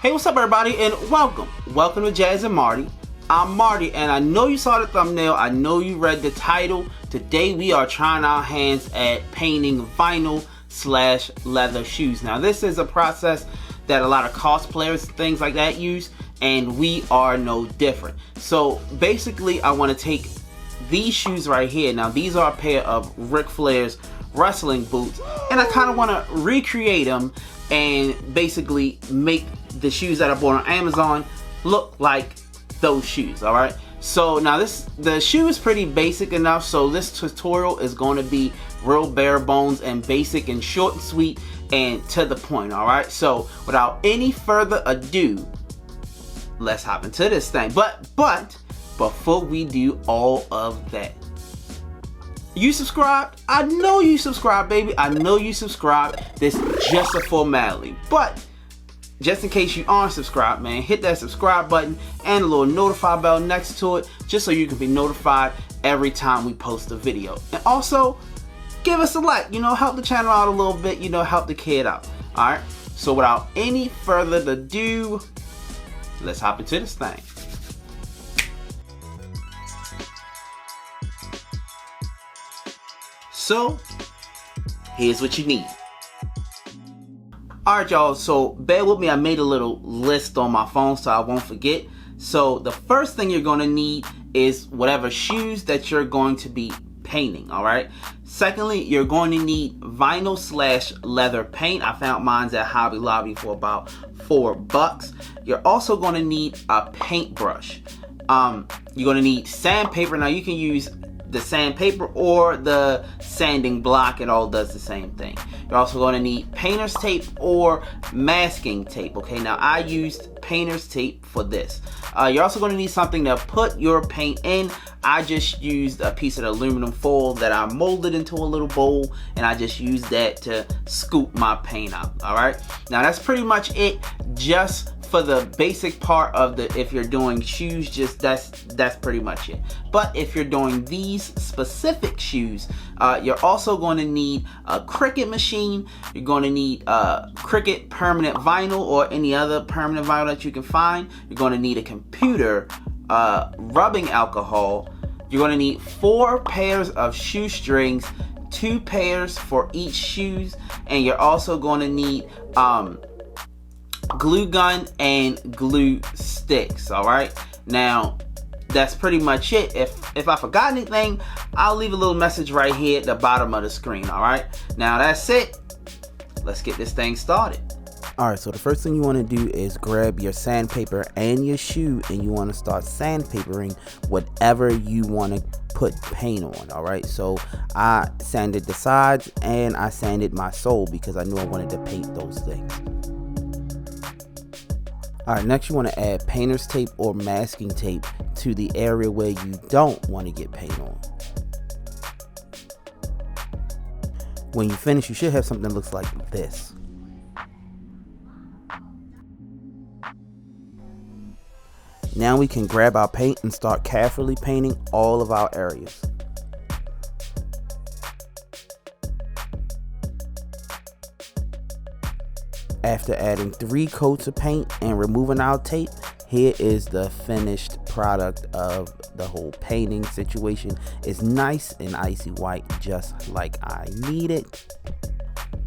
Hey, what's up everybody, and welcome to Jazz and Marty. I'm Marty, and I know you saw the thumbnail, I know you read the title. Today we are trying our hands at painting vinyl / leather shoes. Now this is a process that a lot of cosplayers, things like that use, and we are no different. So basically I want to take these shoes right here. Now these are a pair of Ric Flair's wrestling boots, and I kind of want to recreate them and basically make the shoes that I bought on Amazon look like those shoes. All right, so now the shoe is pretty basic enough, so this tutorial is going to be real bare bones and basic and short and sweet and to the point. All right, so without any further ado, let's hop into this thing. But before we do all of that, you subscribed? I know you subscribed, baby. I know you subscribed. This is just a formality, but just in case you aren't subscribed, man, hit that subscribe button and a little notify bell next to it, just so you can be notified every time we post a video. And also, give us a like, help the channel out a little bit, help the kid out. Alright, so without any further ado, let's hop into this thing. So, here's what you need. Alright y'all, so bear with me, I made a little list on my phone so I won't forget. So the first thing you're going to need is whatever shoes that you're going to be painting, alright? Secondly, you're going to need vinyl / leather paint. I found mine at Hobby Lobby for about $4. You're also going to need a paintbrush. You're going to need sandpaper. Now you can use the sandpaper or the sanding block, it all does the same thing. You're also going to need painter's tape or masking tape. Okay, now I used painter's tape for this. You're also going to need something to put your paint in. I just used a piece of aluminum foil that I molded into a little bowl, and I just used that to scoop my paint out. Alright, now that's pretty much it, just for the basic part of the, if you're doing shoes, just that's pretty much it. But if you're doing these specific shoes, you're also going to need a Cricut machine. You're going to need Cricut permanent vinyl or any other permanent vinyl that you can find. You're going to need a computer, rubbing alcohol. You're going to need 4 pairs of shoestrings, 2 pairs for each shoes, and you're also going to need glue gun and glue sticks. All right, now that's pretty much it. If I forgot anything, I'll leave a little message right here at the bottom of the screen. All right, now that's it. Let's get this thing started. Alright, so the first thing you want to do is grab your sandpaper and your shoe, and you want to start sandpapering whatever you want to put paint on. Alright, so I sanded the sides and I sanded my sole because I knew I wanted to paint those things. Alright, next you want to add painter's tape or masking tape to the area where you don't want to get paint on. When you finish, you should have something that looks like this. Now we can grab our paint and start carefully painting all of our areas. After adding 3 coats of paint and removing our tape, here is the finished product of the whole painting situation. It's nice and icy white, just like I need it.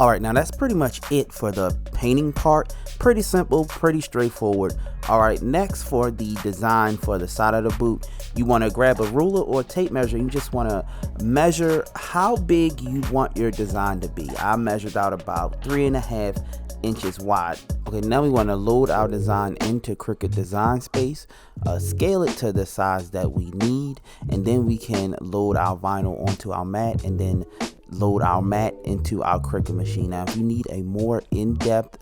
Alright, now that's pretty much it for the painting part. Pretty simple, pretty straightforward. Alright, next for the design for the side of the boot, you want to grab a ruler or tape measure. You just want to measure how big you want your design to be. I measured out about 3.5 inches wide. Okay, now we want to load our design into Cricut Design Space, scale it to the size that we need, and then we can load our vinyl onto our mat and then load our mat into our Cricut machine. Now if you need a more in-depth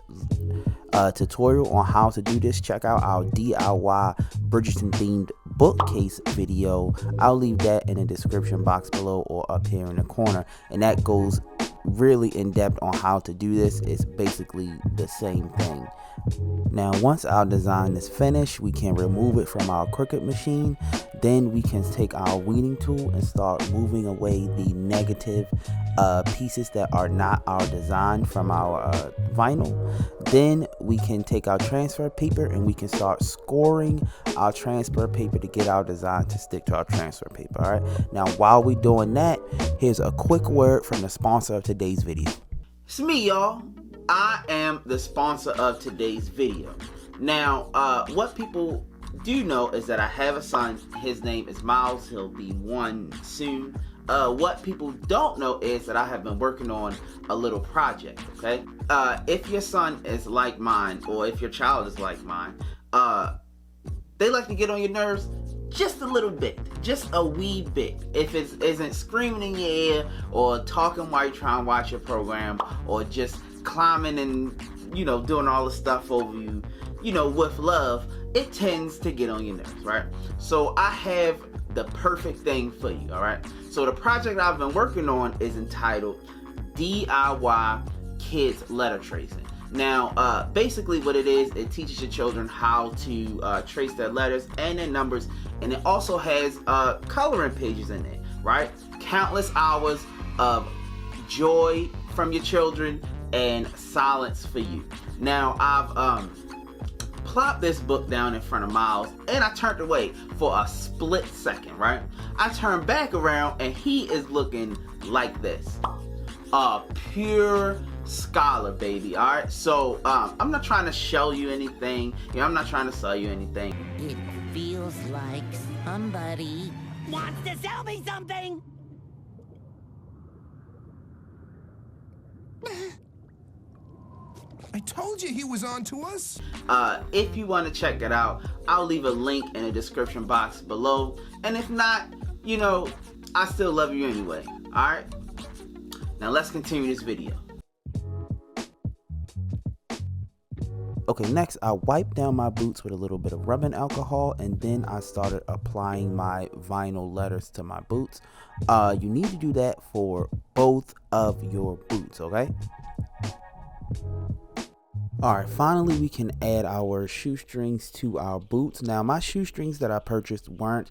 tutorial on how to do this, check out our DIY Bridgerton themed bookcase video. I'll leave that in the description box below or up here in the corner, and that goes really in depth on how to do this. It's basically the same thing. Now once our design is finished, we can remove it from our Cricut machine. Then we can take our weeding tool and start moving away the negative pieces that are not our design from our vinyl. Then we can take our transfer paper and we can start scoring our transfer paper to get our design to stick to our transfer paper. All right. Now while we're doing that, here's a quick word from the sponsor of today's video. It's me, y'all. I am the sponsor of today's video. Now, what people do know is that I have a son. His name is Miles. He'll be 1 soon. What people don't know is that I have been working on a little project, okay? If your son is like mine, or if your child is like mine, they like to get on your nerves just a little bit, just a wee bit. If it isn't screaming in your ear, or talking while you're trying to watch your program, or just climbing and, you know, doing all the stuff over you, you know, with love, it tends to get on your nerves, right? So I have the perfect thing for you, all right? So the project I've been working on is entitled DIY Kids Letter Tracing. Now, basically what it is, it teaches your children how to trace their letters and their numbers, and it also has coloring pages in it, right? Countless hours of joy from your children and silence for you. Now, I've plopped this book down in front of Miles, and I turned away for a split second, right? I turned back around, and he is looking like this. A pure scholar, baby, all right? So, I'm not trying to show you anything. You know, I'm not trying to sell you anything. It feels like somebody wants to sell me something. I told you he was on to us. If you want to check it out, I'll leave a link in the description box below. And if not, you know, I still love you anyway. Alright? Now let's continue this video. Okay, next I wiped down my boots with a little bit of rubbing alcohol, and then I started applying my vinyl letters to my boots. You need to do that for both of your boots, okay? Alright, finally we can add our shoestrings to our boots. Now my shoestrings that I purchased weren't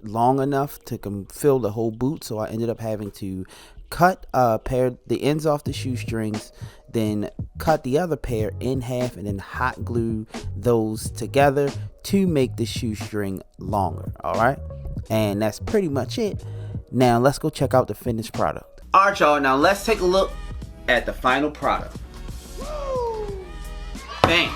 long enough to fill the whole boot, so I ended up having to cut pair the ends off the shoestrings, then cut the other pair in half, and then hot glue those together to make the shoestring longer. Alright, and that's pretty much it. Now let's go check out the finished product. Alright y'all, now let's take a look at the final product. Bang.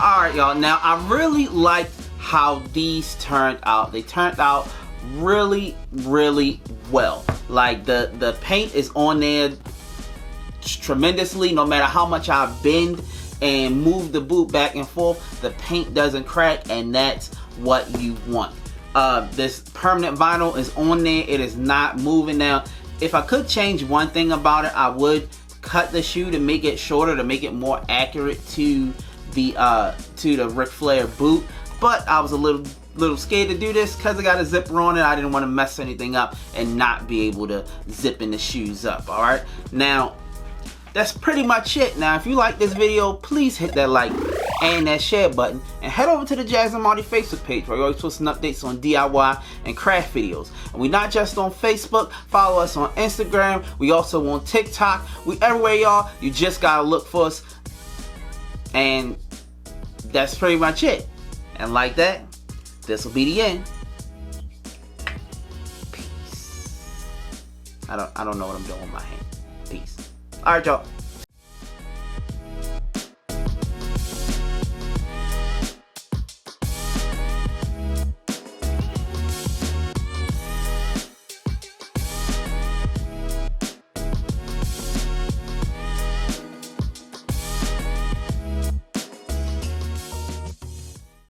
Alright y'all, now I really like how these turned out. They turned out really well. Like the paint is on there tremendously. No matter how much I bend and move the boot back and forth, the paint doesn't crack, and that's what you want. This permanent vinyl is on there. It is not moving. Now if I could change one thing about it, I would cut the shoe to make it shorter, to make it more accurate to the Ric Flair boot, but I was a little scared to do this because I got a zipper on it. I didn't want to mess anything up and not be able to zip in the shoes up. All right, now that's pretty much it. Now if you like this video, please hit that like and that share button, and head over to the Jazz and Marty Facebook page, where we're always posting updates on DIY and craft videos. And we're not just on Facebook. Follow us on Instagram. We also on TikTok. We everywhere, y'all. You just gotta look for us. And that's pretty much it. And like that, this will be the end. Peace. I don't know what I'm doing with my hand. Peace. Alright, y'all.